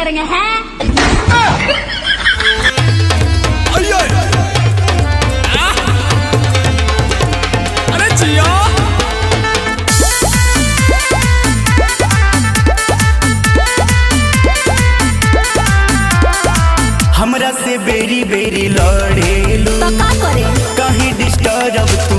करेंगे हैं? अरे जिया हमरा से बेरी बेरी लड़ेलू तो का करे? कहीं डिस्टर्ब तू